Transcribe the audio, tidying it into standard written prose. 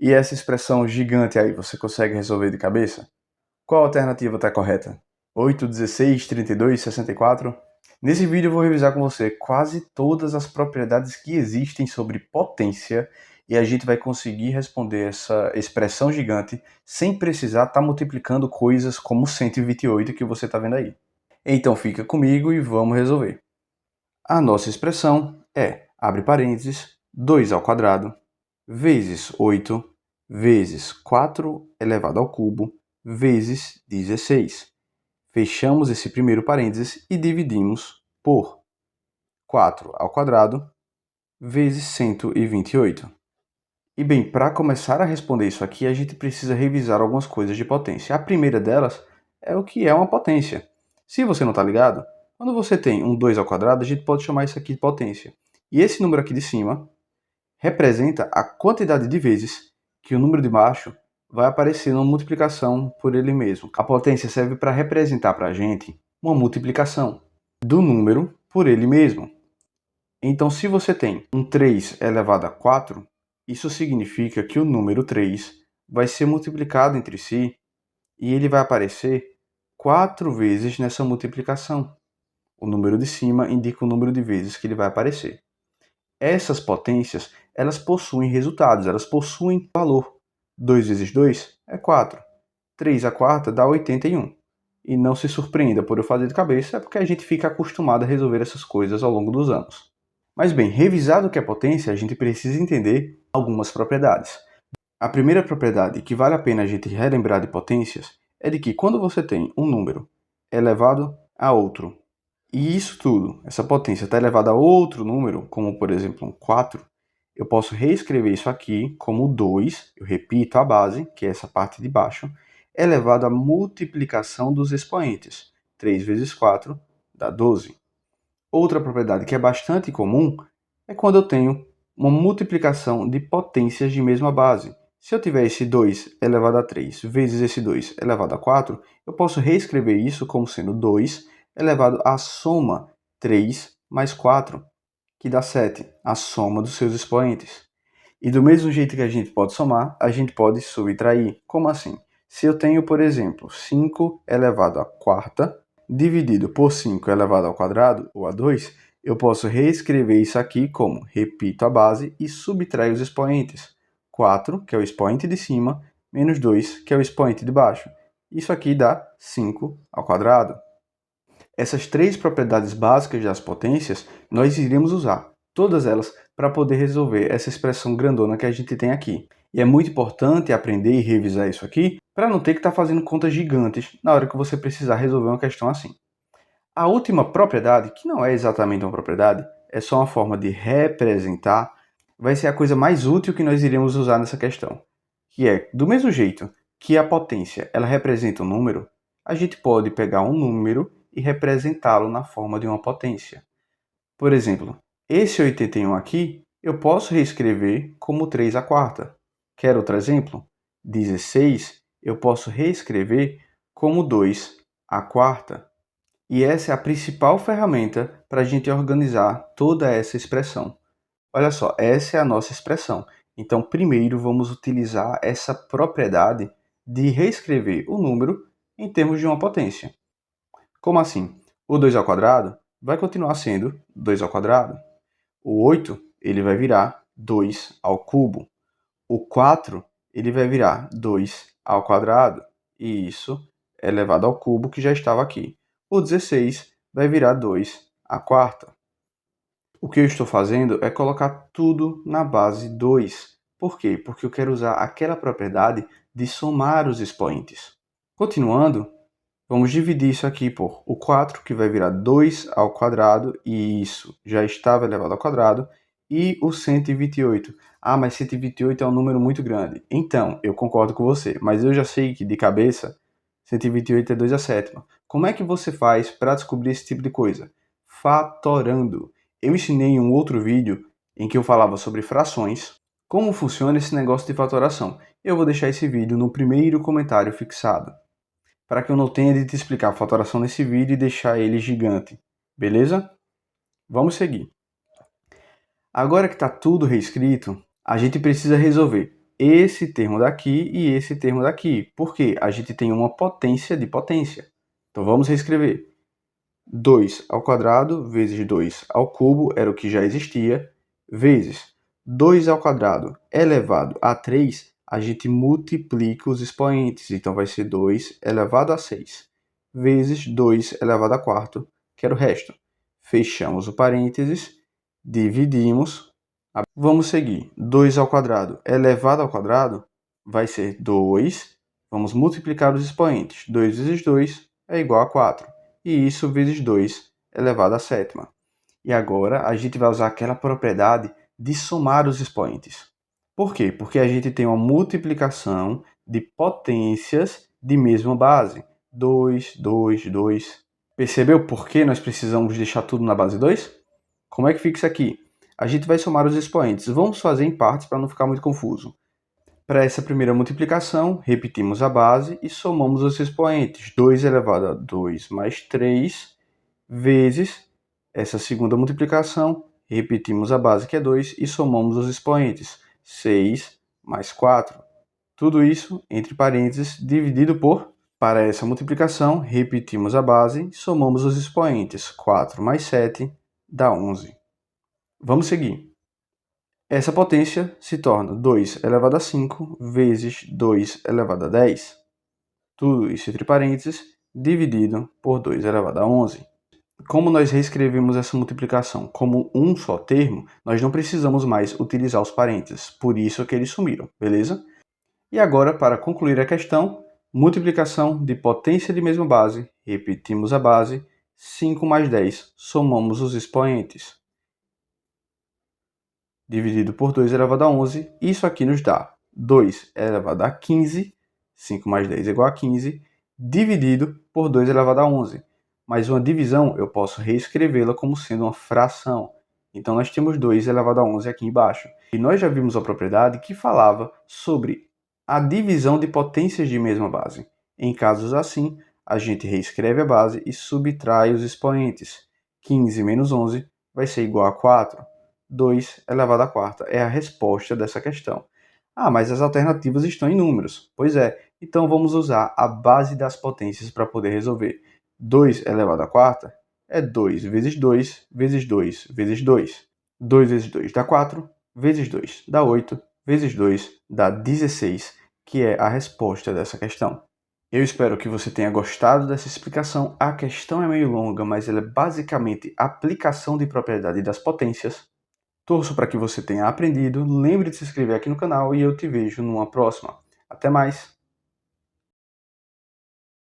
E essa expressão gigante aí, você consegue resolver de cabeça? Qual alternativa está correta? 8, 16, 32, 64? Nesse vídeo eu vou revisar com você quase todas as propriedades que existem sobre potência e a gente vai conseguir responder essa expressão gigante sem precisar estar multiplicando coisas como 128 que você está vendo aí. Então fica comigo e vamos resolver. A nossa expressão é, abre parênteses, 2 ao quadrado, vezes 8, vezes 4 elevado ao cubo, vezes 16. Fechamos esse primeiro parênteses e dividimos por 4 ao quadrado vezes 128. E bem, para começar a responder isso aqui, a gente precisa revisar algumas coisas de potência. A primeira delas é o que é uma potência. Se você não está ligado, quando você tem um 2 ao quadrado, a gente pode chamar isso aqui de potência. E esse número aqui de cima representa a quantidade de vezes que o número de baixo vai aparecer numa multiplicação por ele mesmo. A potência serve para representar para a gente uma multiplicação do número por ele mesmo. Então, se você tem um 3 elevado a 4, isso significa que o número 3 vai ser multiplicado entre si e ele vai aparecer 4 vezes nessa multiplicação. O número de cima indica o número de vezes que ele vai aparecer. Essas potências, elas possuem resultados, elas possuem valor. 2 vezes 2 é 4. 3 a quarta dá 81. E não se surpreenda por eu fazer de cabeça, é porque a gente fica acostumado a resolver essas coisas ao longo dos anos. Mas bem, revisado o que é potência, a gente precisa entender algumas propriedades. A primeira propriedade que vale a pena a gente relembrar de potências é de que quando você tem um número elevado a outro, e isso tudo, essa potência está elevada a outro número, como por exemplo um 4, eu posso reescrever isso aqui como 2, eu repito a base, que é essa parte de baixo, elevado à multiplicação dos expoentes. 3 vezes 4 dá 12. Outra propriedade que é bastante comum é quando eu tenho uma multiplicação de potências de mesma base. Se eu tiver esse 2 elevado a 3 vezes esse 2 elevado a 4, eu posso reescrever isso como sendo 2 elevado à soma 3 mais 4, que dá 7, a soma dos seus expoentes. E do mesmo jeito que a gente pode somar, a gente pode subtrair. Como assim? Se eu tenho, por exemplo, 5 elevado à quarta dividido por 5 elevado ao quadrado, ou a 2, eu posso reescrever isso aqui como repito a base e subtrair os expoentes. 4, que é o expoente de cima, menos 2, que é o expoente de baixo. Isso aqui dá 5 ao quadrado. Essas três propriedades básicas das potências, nós iremos usar, todas elas, para poder resolver essa expressão grandona que a gente tem aqui. E é muito importante aprender e revisar isso aqui, para não ter que estar fazendo contas gigantes na hora que você precisar resolver uma questão assim. A última propriedade, que não é exatamente uma propriedade, é só uma forma de representar, vai ser a coisa mais útil que nós iremos usar nessa questão. Que é, do mesmo jeito que a potência ela representa um número, a gente pode pegar um número e representá-lo na forma de uma potência. Por exemplo, esse 81 aqui, eu posso reescrever como 3 a quarta. Quer outro exemplo? 16 eu posso reescrever como 2 a quarta. E essa é a principal ferramenta para a gente organizar toda essa expressão. Olha só, essa é a nossa expressão. Então, primeiro vamos utilizar essa propriedade de reescrever o número em termos de uma potência. Como assim? O 2 ao quadrado vai continuar sendo 2 ao quadrado. O 8 ele vai virar 2 ao cubo. O 4 ele vai virar 2 ao quadrado. E isso é elevado ao cubo que já estava aqui. O 16 vai virar 2 à quarta. O que eu estou fazendo é colocar tudo na base 2. Por quê? Porque eu quero usar aquela propriedade de somar os expoentes. Continuando, vamos dividir isso aqui por o 4, que vai virar 2 ao quadrado, e isso já estava elevado ao quadrado, e o 128. Ah, mas 128 é um número muito grande. Então, eu concordo com você, mas eu já sei que de cabeça 128 é 2 a sétima. Como é que você faz para descobrir esse tipo de coisa? Fatorando. Eu ensinei em um outro vídeo em que eu falava sobre frações, como funciona esse negócio de fatoração. Eu vou deixar esse vídeo no primeiro comentário fixado, para que eu não tenha de te explicar a fatoração nesse vídeo e deixar ele gigante. Beleza? Vamos seguir. Agora que está tudo reescrito, a gente precisa resolver esse termo daqui e esse termo daqui. Por quê? A gente tem uma potência de potência. Então vamos reescrever. 2 ao quadrado vezes 2 ao cubo era o que já existia, vezes 2 ao quadrado elevado a 3, a gente multiplica os expoentes. Então vai ser 2 elevado a 6, vezes 2 elevado a 4, que era o resto. Fechamos o parênteses, dividimos. Vamos seguir. 2 ao quadrado elevado ao quadrado vai ser 2. Vamos multiplicar os expoentes. 2 vezes 2 é igual a 4. E isso vezes 2 elevado à sétima. E agora a gente vai usar aquela propriedade de somar os expoentes. Por quê? Porque a gente tem uma multiplicação de potências de mesma base. 2, 2, 2. Percebeu por que nós precisamos deixar tudo na base 2? Como é que fica isso aqui? A gente vai somar os expoentes. Vamos fazer em partes para não ficar muito confuso. Para essa primeira multiplicação, repetimos a base e somamos os expoentes. 2 elevado a 2 mais 3, vezes essa segunda multiplicação, repetimos a base que é 2 e somamos os expoentes. 6 mais 4. Tudo isso, entre parênteses, dividido por... Para essa multiplicação, repetimos a base e somamos os expoentes. 4 mais 7 dá 11. Vamos seguir. Essa potência se torna 2 elevado a 5 vezes 2 elevado a 10. Tudo isso entre parênteses, dividido por 2 elevado a 11. Como nós reescrevemos essa multiplicação como um só termo, nós não precisamos mais utilizar os parênteses, por isso que eles sumiram, beleza? E agora, para concluir a questão, multiplicação de potência de mesma base, repetimos a base, 5 mais 10, somamos os expoentes. Dividido por 2 elevado a 11, isso aqui nos dá 2 elevado a 15, 5 mais 10 é igual a 15, dividido por 2 elevado a 11. Mas uma divisão eu posso reescrevê-la como sendo uma fração. Então nós temos 2 elevado a 11 aqui embaixo. E nós já vimos a propriedade que falava sobre a divisão de potências de mesma base. Em casos assim, a gente reescreve a base e subtrai os expoentes. 15 menos 11 vai ser igual a 4. 2 elevado à quarta é a resposta dessa questão. Ah, mas as alternativas estão em números. Pois é, então vamos usar a base das potências para poder resolver. 2 elevado à quarta é 2 vezes 2 vezes 2 vezes 2. 2 vezes 2 dá 4, vezes 2 dá 8, vezes 2 dá 16, que é a resposta dessa questão. Eu espero que você tenha gostado dessa explicação. A questão é meio longa, mas ela é basicamente aplicação de propriedade das potências. Torço para que você tenha aprendido. Lembre de se inscrever aqui no canal e eu te vejo numa próxima. Até mais!